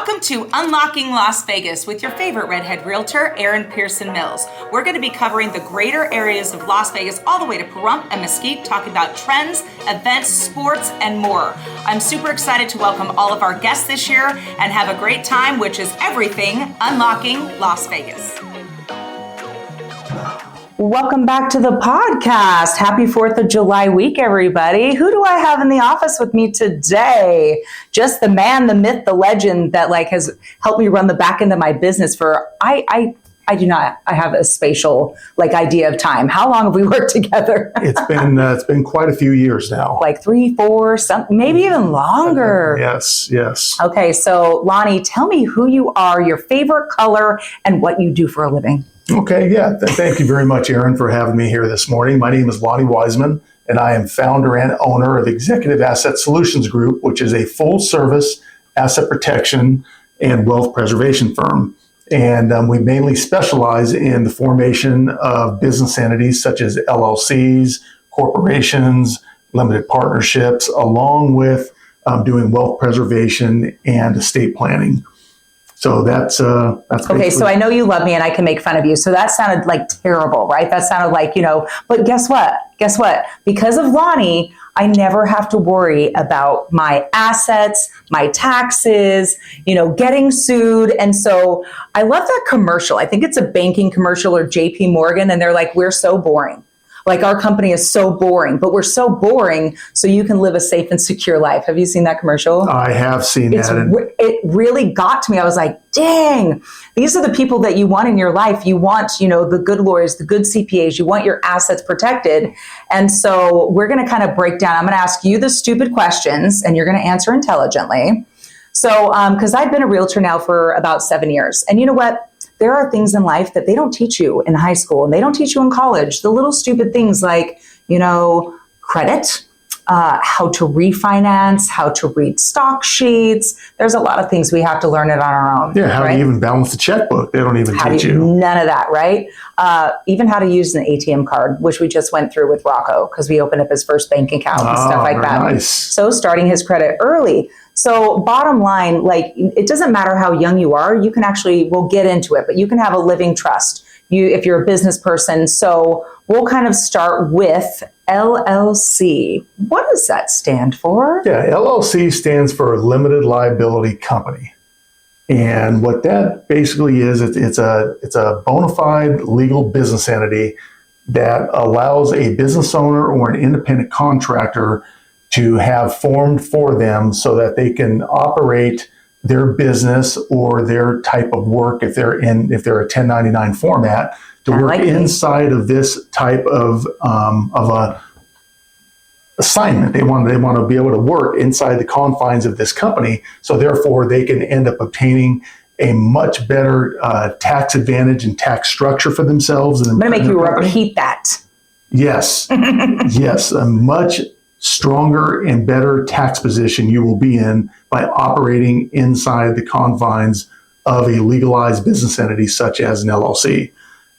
Welcome to Unlocking Las Vegas with your favorite redhead realtor, Erin Pearson Mills. We're going to be covering the greater areas of Las Vegas all the way to Pahrump and Mesquite, talking about trends, events, sports, and more. I'm super excited to welcome all of our guests this year and have a great time, which is everything Unlocking Las Vegas. Welcome back to the podcast. Happy 4th of July week, everybody. Who do I have in the office with me today? Just the man, the myth, the legend that has helped me run the back end of my business for, I have a spatial idea of time. How long have we worked together? It's been quite a few years now. 3, 4, maybe even longer. Yes. Okay, so Lonnie, tell me who you are, your favorite color, and what you do for a living. Okay, yeah. Thank you very much, Erin, for having me here this morning. My name is Lonnie Wiseman, and I am founder and owner of Executive Asset Solutions Group, which is a full-service asset protection and wealth preservation firm. And we mainly specialize in the formation of business entities such as LLCs, corporations, limited partnerships, along with doing wealth preservation and estate planning. So that's okay. So I know you love me and I can make fun of you. So that sounded terrible, right? That sounded but guess what? Because of Lonnie, I never have to worry about my assets, my taxes, getting sued. And so I love that commercial. I think it's a banking commercial or JP Morgan. And they're like, we're so boring. Our company is so boring, but we're so boring so you can live a safe and secure life. Have you seen that commercial? I have seen that. It really got to me. I was like, dang, these are the people that you want in your life. You want, the good lawyers, the good CPAs. You want your assets protected. And so we're going to kind of break down. I'm going to ask you the stupid questions and you're going to answer intelligently. So, because I've been a realtor now for about 7 years. And you know what? There are things in life that they don't teach you in high school and they don't teach you in college. The little stupid things like, credit, how to refinance, how to read stock sheets. There's a lot of things we have to learn it on our own. Yeah, how to even balance the checkbook. They don't even teach you. None of that, right? Even how to use an ATM card, which we just went through with Rocco because we opened up his first bank account and stuff like that. Nice. So starting his credit early. So bottom line, it doesn't matter how young you are, you can we'll get into it, but you can have a living trust if you're a business person. So we'll kind of start with LLC. What does that stand for? Yeah, LLC stands for Limited Liability Company. And what that basically is, it's a bona fide legal business entity that allows a business owner or an independent contractor to have formed for them so that they can operate their business or their type of work if they're a 1099 format to work inside of this type of a assignment. They want to be able to work inside the confines of this company, so therefore they can end up obtaining a much better tax advantage and tax structure for themselves. I'm going to make you repeat that. Yes, yes, a much stronger and better tax position you will be in by operating inside the confines of a legalized business entity such as an LLC.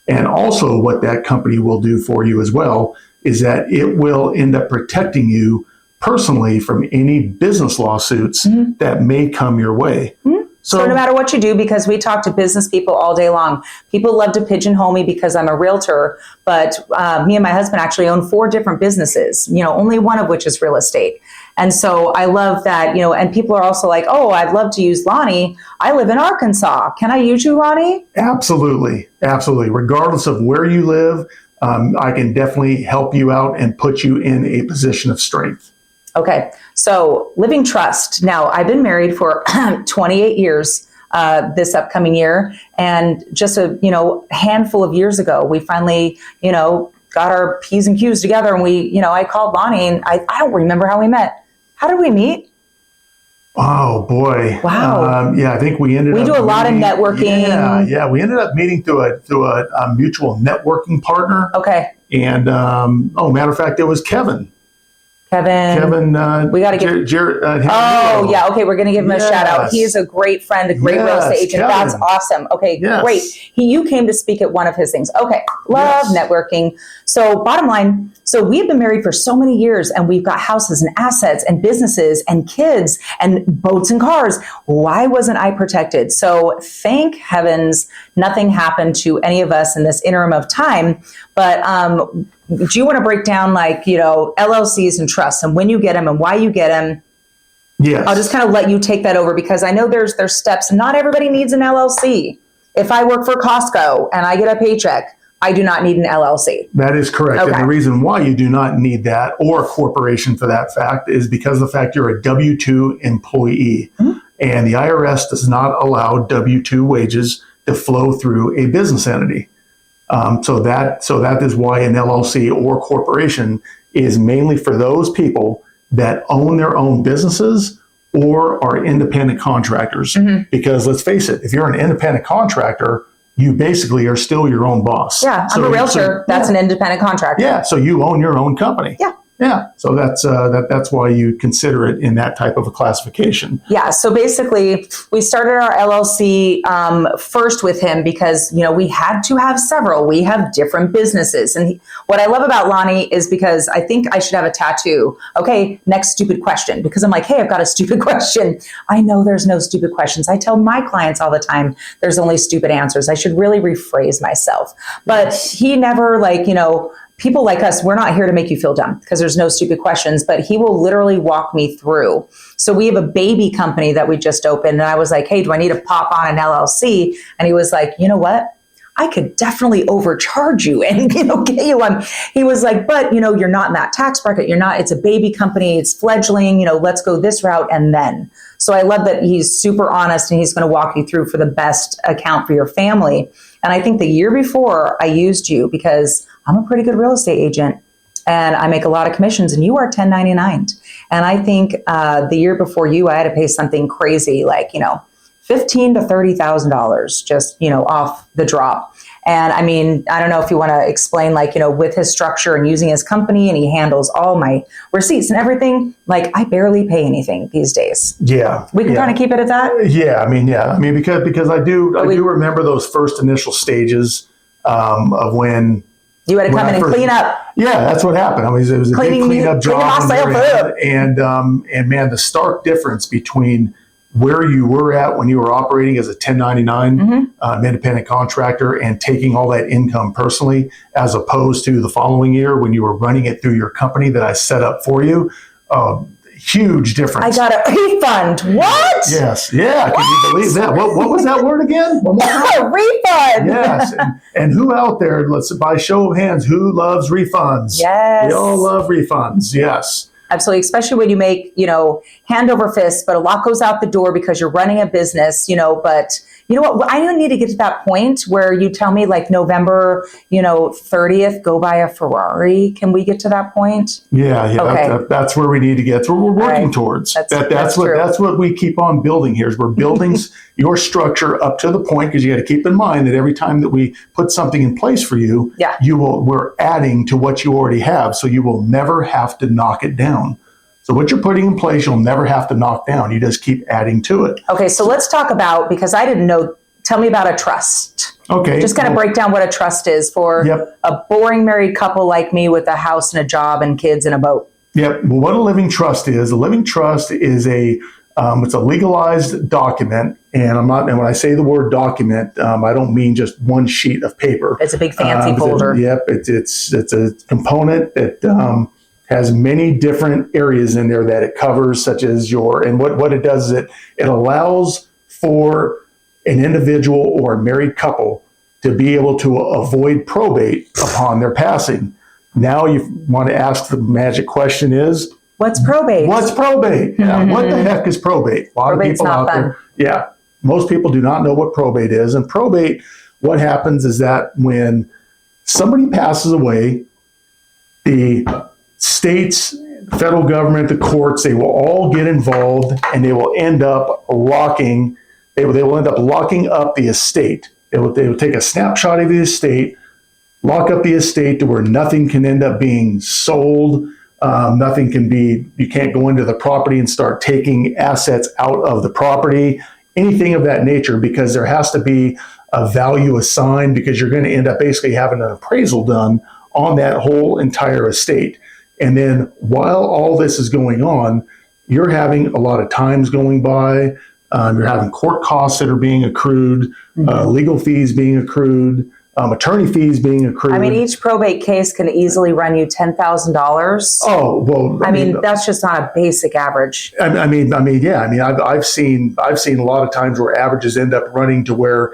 And also what that company will do for you as well is that it will end up protecting you personally from any business lawsuits that may come your way. So no matter what you do, because we talk to business people all day long, people love to pigeonhole me because I'm a realtor, but me and my husband actually own 4 different businesses, only one of which is real estate. And so I love that, and people are also like, oh, I'd love to use Lonnie. I live in Arkansas. Can I use you, Lonnie? Absolutely. Regardless of where you live, I can definitely help you out and put you in a position of strength. Okay, so living trust. Now, I've been married for 28 years this upcoming year, and just a handful of years ago, we finally got our P's and Q's together, and I called Lonnie, and I don't remember how we met. How did we meet? Oh boy! Wow. Yeah, I think we do a lot of networking. Yeah, we ended up meeting through a mutual networking partner. Okay. And matter of fact, it was Kevin. Kevin, we got to give. Yeah. Okay, we're going to give him a shout out. He is a great friend, a great real estate agent. Kevin. That's awesome. Okay, great. You came to speak at one of his things. Okay, love networking. So, bottom line, so we've been married for so many years, and we've got houses and assets and businesses and kids and boats and cars. Why wasn't I protected? So, thank heavens, nothing happened to any of us in this interim of time. But do you want to break down, like, LLCs and trusts and when you get them and why you get them? Yes. I'll just kind of let you take that over, because I know there's steps. Not everybody needs an LLC. If I work for Costco and I get a paycheck, I do not need an LLC. That is correct. Okay. And the reason why you do not need that, or a corporation for that fact, is because of the fact you're a W-2 employee. Mm-hmm. And the IRS does not allow W-2 wages to flow through a business entity. So that is why an LLC or corporation is mainly for those people that own their own businesses or are independent contractors. Mm-hmm. Because let's face it, if you're an independent contractor, you basically are still your own boss. Yeah, I'm a realtor. That's an independent contractor. Yeah, so you own your own company. Yeah. Yeah, so that's why you consider it in that type of a classification. Yeah, so basically, we started our LLC first with him because, we had to have several. We have different businesses. And what I love about Lonnie is, because I think I should have a tattoo. Okay, next stupid question. Because I'm like, hey, I've got a stupid question. I know there's no stupid questions. I tell my clients all the time, there's only stupid answers. I should really rephrase myself. But he never, people like us, we're not here to make you feel dumb, because there's no stupid questions, but he will literally walk me through. So we have a baby company that we just opened, and I was like, hey, do I need to pop on an LLC? And he was like, you know what? I could definitely overcharge you and, get you on. He was like, but, you're not in that tax bracket. It's a baby company. It's fledgling, let's go this route. And then, so I love that he's super honest, and he's going to walk you through for the best account for your family. And I think the year before I used you because I'm a pretty good real estate agent and I make a lot of commissions, and you are 1099. And I think the year before you, I had to pay something crazy, like, $15,000 to $30,000 just, off the drop. And I mean, I don't know if you want to explain, with his structure and using his company, and he handles all my receipts and everything. Like, I barely pay anything these days. Yeah. We can kind of keep it at that. Yeah. I mean, because I do remember those first initial stages of when you had to come in and clean up. Yeah, that's what happened. I mean, it was a big cleanup job. And man, the stark difference between where you were at when you were operating as a 1099 independent contractor and taking all that income personally, as opposed to the following year when you were running it through your company that I set up for you. Huge difference. I got a refund. What? Yes. Yeah. Can you believe that? What was that word again? Refund. Yes. And who out there, by show of hands, who loves refunds? Yes. We all love refunds. Yes. Absolutely. Especially when you make, hand over fist, but a lot goes out the door because you're running a business, but you know what? I don't need to get to that point where you tell me, like, November, 30th, go buy a Ferrari. Can we get to that point? Yeah. Okay. That's where we need to get. That's what we're working towards. That's what we keep on building here. Is we're building your structure up to the point, because you got to keep in mind that every time that we put something in place for you, we're adding to what you already have. So you will never have to knock it down. So what you're putting in place, you'll never have to knock down. You just keep adding to it. Okay, so let's talk about, because I didn't know, tell me about a trust. Okay. Just kind of break down what a trust is for a boring married couple like me with a house and a job and kids and a boat. Yep. Well, what a living trust is, it's a legalized document. And when I say the word document, I don't mean just one sheet of paper. It's a big fancy folder. It's a component that has many different areas in there that it covers, such as and what it does is it allows for an individual or a married couple to be able to avoid probate upon their passing. Now you want to ask the magic question is, what's probate? What's probate? Mm-hmm. Yeah, what the heck is probate? A lot of people out there. Yeah. Most people do not know what probate is. And probate, what happens is that when somebody passes away, the states, federal government, the courts, they will all get involved, and they will end up locking up the estate. They will take a snapshot of the estate, lock up the estate to where nothing can end up being sold Nothing can be, you can't go into the property and start taking assets out of the property, anything of that nature, because there has to be a value assigned, because you're going to end up basically having an appraisal done on that whole entire estate. And then while all this is going on, you're having a lot of times going by. You're having court costs that are being accrued, legal fees being accrued, attorney fees being accrued. I mean, each probate case can easily run you $10,000. Oh, well, I mean, that's just not a basic average. I mean, yeah. I mean, I've seen a lot of times where averages end up running to where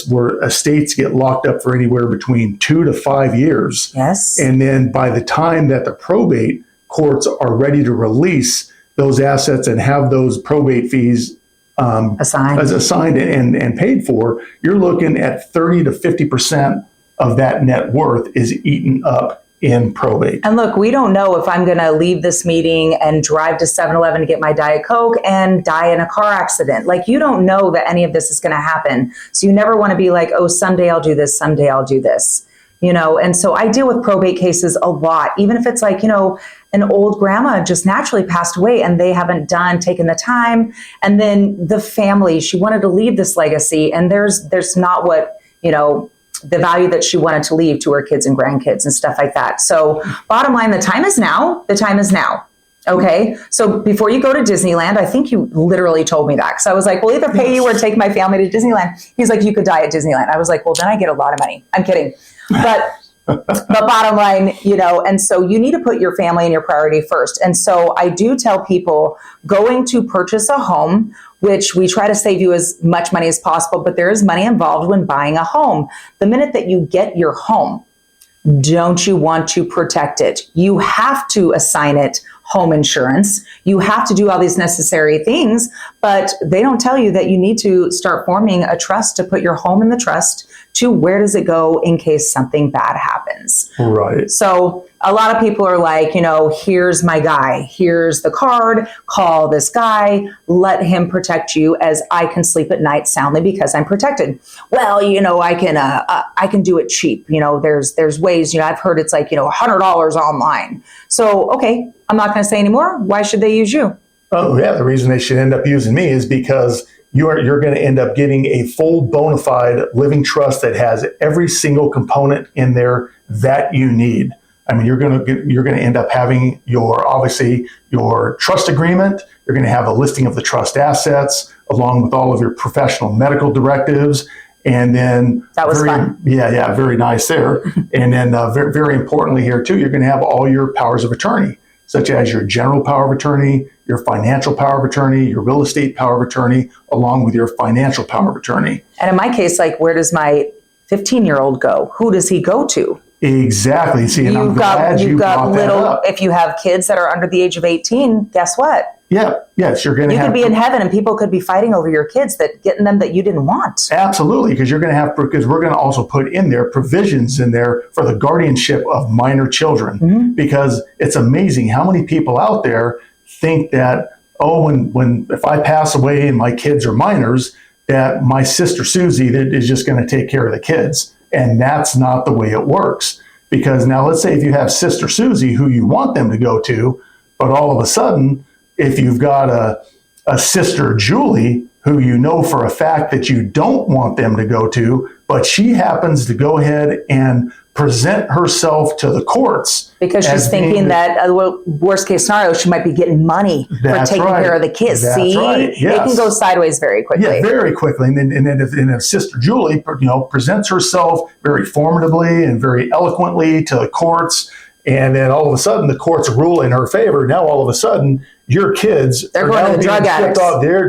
where estates get locked up for anywhere between 2 to 5 years. Yes. And then by the time that the probate courts are ready to release those assets and have those probate fees assigned and paid for, you're looking at 30 to 50% of that net worth is eaten up in probate. And look, we don't know if I'm going to leave this meeting and drive to 7-Eleven to get my Diet Coke and die in a car accident. Like, you don't know that any of this is going to happen. So you never want to be like, oh, someday I'll do this, someday I'll do this. You know, and so I deal with probate cases a lot, even if it's like, you know, an old grandma just naturally passed away and they haven't taken the time. And then the family, she wanted to leave this legacy, and there's not what, you know, the value that she wanted to leave to her kids and grandkids and stuff like that. So bottom line, the time is now. The time is now. Okay. So before you go to Disneyland, I think you literally told me that. So I was like, we'll either pay you or take my family to Disneyland. He's like, you could die at Disneyland. I was like, well, then I get a lot of money. I'm kidding. But bottom line, you know, and so you need to put your family and your priority first. And so I do tell people going to purchase a home, which we try to save you as much money as possible, but there is money involved when buying a home. The minute that you get your home, don't you want to protect it? You have to assign it home insurance. You have to do all these necessary things, but they don't tell you that you need to start forming a trust to put your home in the trust to where does it go in case something bad happens. Right. So a lot of people are like, you know, here's my guy, here's the card, call this guy, let him protect you as I can sleep at night soundly because I'm protected. Well, you know, I can do it cheap. You know, there's ways, you know, I've heard it's like, you know, $100 online. So, okay, I'm not going to say anymore. Why should they use you? Oh yeah. The reason they should end up using me is because you're going to end up getting a full bona fide living trust that has every single component in there that you need. I mean, you're going to end up having obviously your trust agreement. You're going to have a listing of the trust assets along with all of your professional medical directives. And then that was fun. Yeah, very nice there. And then very, very importantly here too, you're going to have all your powers of attorney, such as your general power of attorney, your financial power of attorney, your real estate power of attorney, along with your financial power of attorney. And in my case, like, where does my 15-year-old go? Who does he go to? Exactly. See, and I'm glad you brought that up. If you have kids that are under the age of 18, guess what? Yeah. Yes, you're going to have. You could be in heaven, and people could be fighting over your kids getting them that you didn't want. Absolutely, because we're going to also put in there provisions in there for the guardianship of minor children, because it's amazing how many people out there think that, oh, if I pass away and my kids are minors, that my sister Susie is just going to take care of the kids. And that's not the way it works. Because now let's say if you have Sister Susie who you want them to go to, but all of a sudden, if you've got a Sister Julie who you know for a fact that you don't want them to go to, but she happens to go ahead and present herself to the courts. Because she's thinking that, worst case scenario, she might be getting money for taking care of the kids. That's See, right. Yes. It can go sideways very quickly. Yeah, very quickly. And then if Sister Julie, presents herself very formatively and very eloquently to the courts, and then all of a sudden the courts rule in her favor, now all of a sudden your kids are going to the drug addicts. They're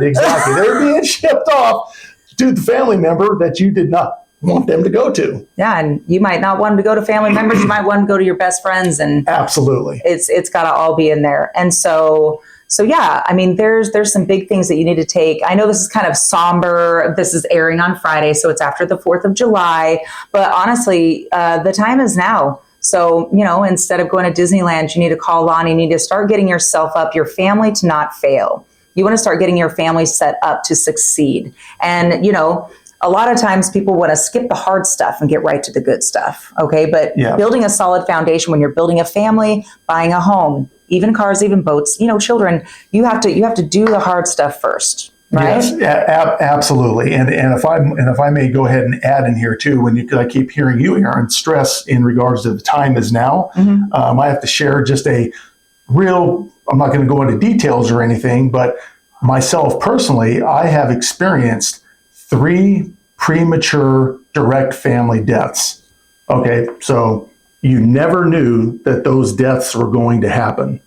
being shipped off to the family member that you did not want them to go to. Yeah, and you might not want them to go to family members. You might want them to go to your best friends, and absolutely, it's got to all be in there. And so yeah, I mean, there's some big things that you need to take. I know this is kind of somber. This is airing on Friday, so it's after the 4th of July. But honestly, the time is now. So, you know, instead of going to Disneyland, you need to call Lonnie. You need to start getting yourself up, your family to not fail. You want to start getting your family set up to succeed. And, you know, a lot of times people want to skip the hard stuff and get right to the good stuff. Okay. But Yeah. building a solid foundation when you're building a family, buying a home, even cars, even boats, children, you have to do the hard stuff first. Right? Yes, absolutely. And if I may go ahead and add in here too, because I keep hearing you, Erin, stress in regards to the time is now. I have to share just a real. I'm not going to go into details or anything, but myself personally, I have experienced 3 premature direct family deaths. Okay, so you never knew that those deaths were going to happen,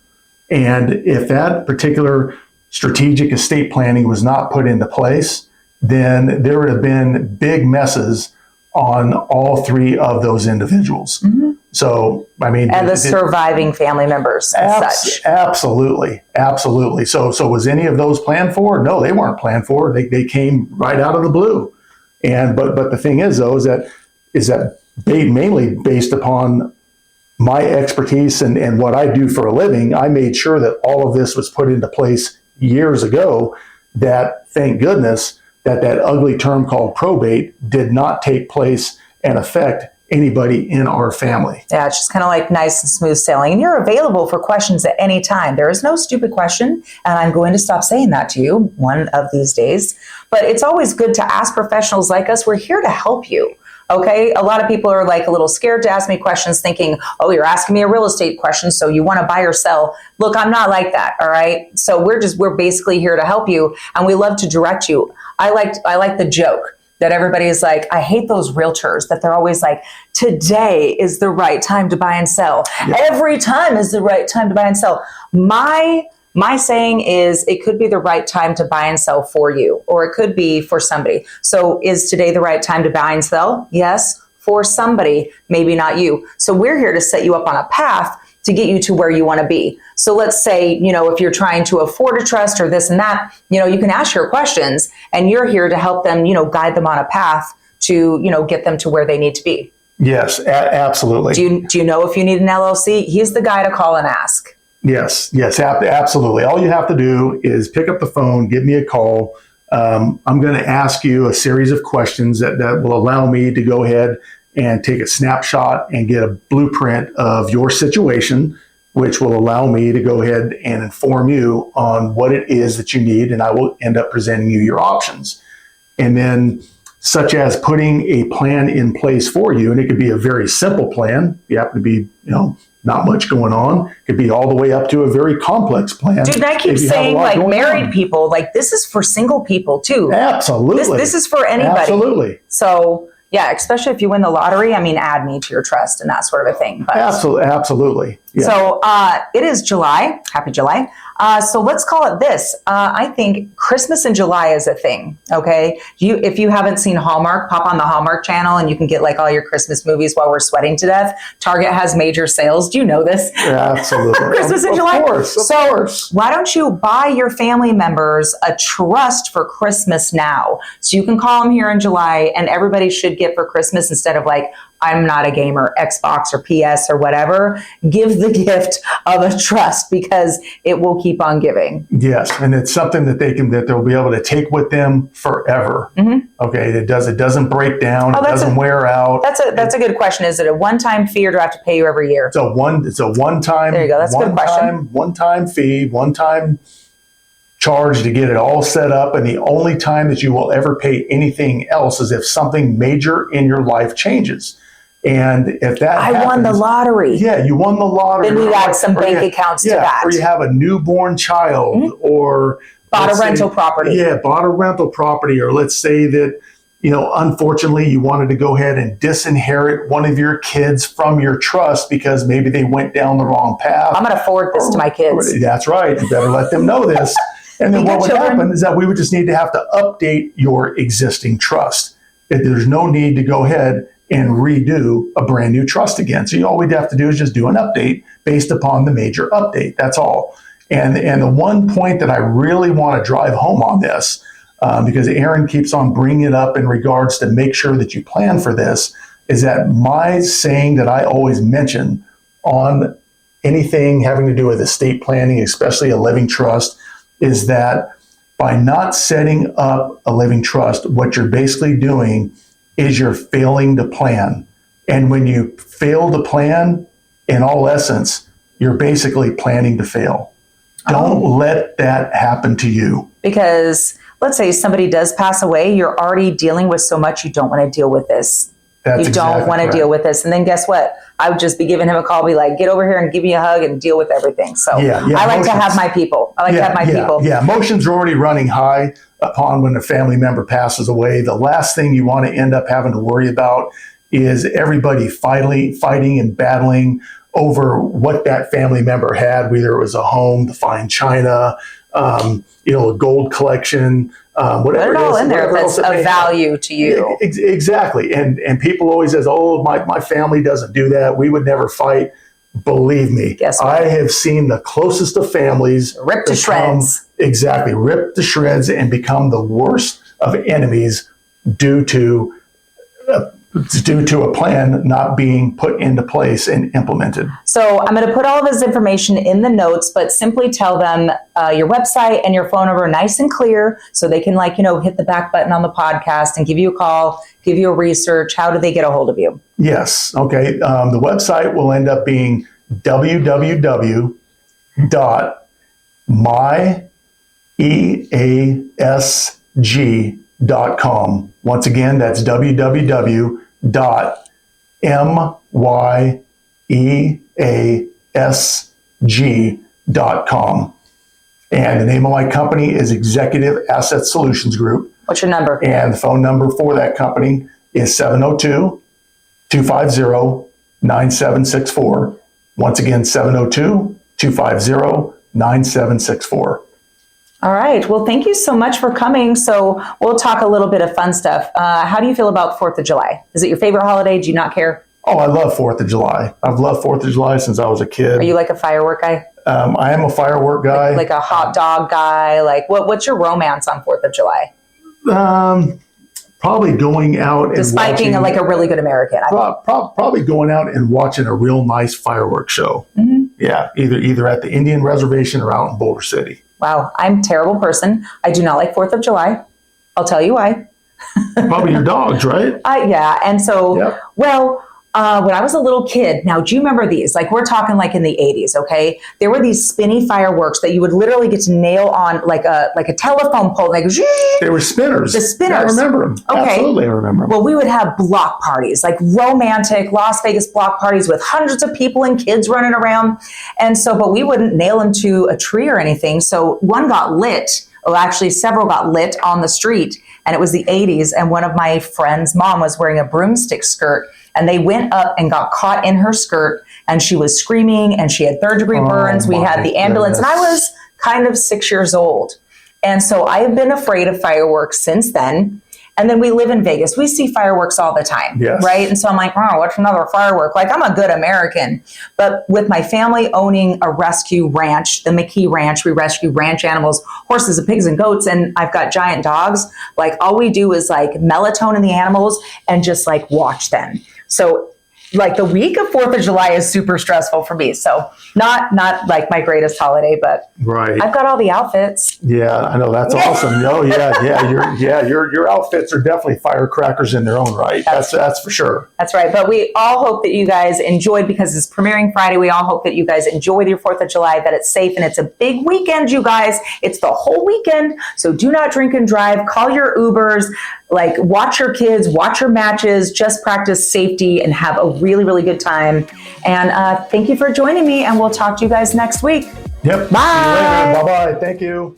and if that particular strategic estate planning was not put into place, then there would have been big messes on all 3 of those individuals. So, I mean, and the surviving family members and such. Absolutely. So was any of those planned for? No, they weren't planned for. They came right out of the blue. And but the thing is, though, is that mainly based upon my expertise and what I do for a living, I made sure that all of this was put into place years ago, that thank goodness that ugly term called probate did not take place and affect anybody in our family. Yeah, it's just kind of like nice and smooth sailing. And you're available for questions at any time. There is no stupid question. And I'm going to stop saying that to you one of these days. But it's always good to ask professionals like us. We're here to help you. Okay. A lot of people are like a little scared to ask me questions thinking, oh, you're asking me a real estate question, so you want to buy or sell. Look, I'm not like that. All right. So we're basically here to help you, and we love to direct you. I like the joke that everybody is like, I hate those realtors that they're always like, today is the right time to buy and sell. Yeah. Every time is the right time to buy and sell. My saying is it could be the right time to buy and sell for you, or it could be for somebody. So is today the right time to buy and sell? Yes, for somebody, maybe not you. So we're here to set you up on a path to get you to where you want to be. So let's say, if you're trying to afford a trust or this and that, you can ask your questions, and you're here to help them, guide them on a path to, get them to where they need to be. Yes, absolutely. Do you know if you need an LLC? He's the guy to call and ask. Yes, absolutely. All you have to do is pick up the phone, give me a call. I'm going to ask you a series of questions that will allow me to go ahead and take a snapshot and get a blueprint of your situation, which will allow me to go ahead and inform you on what it is that you need, and I will end up presenting you your options. And then, such as putting a plan in place for you, and it could be a very simple plan. You happen to be, not much going on. It could be all the way up to a very complex plan. Dude, I keep saying like married people, like this is for single people too. Absolutely. This is for anybody. Absolutely. So yeah, especially if you win the lottery, add me to your trust and that sort of a thing. But, absolutely. Yeah. So it is July. Happy July. So let's call it this. I think Christmas in July is a thing. Okay. If you haven't seen Hallmark, pop on the Hallmark channel and you can get like all your Christmas movies while we're sweating to death. Target has major sales. Do you know this? Yeah, absolutely. Christmas in July. Of course. Why don't you buy your family members a trust for Christmas now? So you can call them here in July, and everybody should get for Christmas, instead of like, I'm not a gamer, Xbox or PS or whatever, give the gift of a trust, because it will keep on giving. Yes, and it's something that they'll be able to take with them forever. Mm-hmm. Okay, it doesn't break down, it doesn't wear out. That's a good question. Is it a one-time fee, or do I have to pay you every year? It's a one-time. There you go. That's a good question. One-time fee, one-time charge to get it all set up, and the only time that you will ever pay anything else is if something major in your life changes. And if that happens, won the lottery. Yeah, you won the lottery. Then we add some bank accounts to that. Or you have a newborn child, mm-hmm. or bought a rental property. Yeah, bought a rental property. Or let's say that, unfortunately you wanted to go ahead and disinherit one of your kids from your trust because maybe they went down the wrong path. I'm going to forward this to my kids. That's right. You better let them know this. And then what would happen is that we would just need to have to update your existing trust. There's no need to go ahead and redo a brand new trust again. So all we'd have to do is just do an update based upon the major update. That's all. And the one point that I really want to drive home on this, because Erin keeps on bringing it up in regards to make sure that you plan for this, is that my saying that I always mention on anything having to do with estate planning, especially a living trust, is that By not setting up a living trust, what you're basically doing is you're failing to plan. And when you fail to plan, in all essence, you're basically planning to fail. Don't let that happen to you. Because let's say somebody does pass away, you're already dealing with so much, you don't want to deal with this. That's you don't want to deal with this. And then guess what? I would just be giving him a call, be like, get over here and give me a hug and deal with everything. So I like to have my people. Yeah, emotions are already running high upon when a family member passes away. The last thing you want to end up having to worry about is everybody fighting and battling over what that family member had, whether it was a home, the fine china, a gold collection, whatever it is. Put it all in there if it's of value to you. Exactly. And people always says, my family doesn't do that. We would never fight. Believe me, I have seen the closest of families ripped to shreds. Exactly. Ripped to shreds and become the worst of enemies due to a plan not being put into place and implemented. So I'm going to put all of his information in the notes, but simply tell them your website and your phone number nice and clear so they can hit the back button on the podcast and give you a call, give you a research. How do they get a hold of you? Yes. Okay. The website will end up being www.myeasg.com. Once again, that's www.myeasg.com. And the name of my company is Executive Asset Solutions Group. What's your number? And the phone number for that company is 702-250-9764. Once again, 702-250-9764. All right. Well, thank you so much for coming. So we'll talk a little bit of fun stuff. How do you feel about 4th of July? Is it your favorite holiday? Do you not care? Oh, I love 4th of July. I've loved 4th of July since I was a kid. Are you like a firework guy? I am a firework guy. Like a hot dog guy? Like what's your romance on 4th of July? Probably going out and despite being like a really good American. Probably going out and watching a real nice fireworks show. Mm-hmm. Yeah, either at the Indian Reservation or out in Boulder City. Wow, I'm a terrible person. I do not like 4th of July. I'll tell you why. Probably your dogs, right? Yeah, and so, yep. When I was a little kid, now do you remember these? Like we're talking like in the 80s, okay? There were these spinny fireworks that you would literally get to nail on like a telephone pole. Like they were spinners. The spinners. I remember them. Okay. Absolutely, I remember them. Well, we would have block parties, like romantic Las Vegas block parties with hundreds of people and kids running around. And so, but we wouldn't nail them to a tree or anything. So one got lit. Well, actually, several got lit on the street. And it was the 80s. And one of my friend's mom was wearing a broomstick skirt. And they went up and got caught in her skirt. And she was screaming and she had 3rd-degree burns. We had the ambulance. And I was kind of 6 years old. And so I have been afraid of fireworks since then. And then we live in Vegas. We see fireworks all the time, right? And so I'm like, oh, what's another firework? Like, I'm a good American. But with my family owning a rescue ranch, the McKee Ranch, we rescue ranch animals, horses and pigs and goats, and I've got giant dogs. Like, all we do is like melatonin the animals and just like watch them. So like the week of 4th of July is super stressful for me. So not like my greatest holiday, but right. I've got all the outfits. Yeah, I know. That's awesome. Oh, your outfits are definitely firecrackers in their own right. That's for sure. That's right. But we all hope that you guys enjoyed, because it's premiering Friday. We all hope that you guys enjoyed your 4th of July, that it's safe, and it's a big weekend, you guys. It's the whole weekend. So do not drink and drive. Call your Ubers. Like, watch your kids, watch your matches, just practice safety and have a really, really good time. And thank you for joining me, and we'll talk to you guys next week. Yep. Bye. See you later. Bye-bye. Thank you.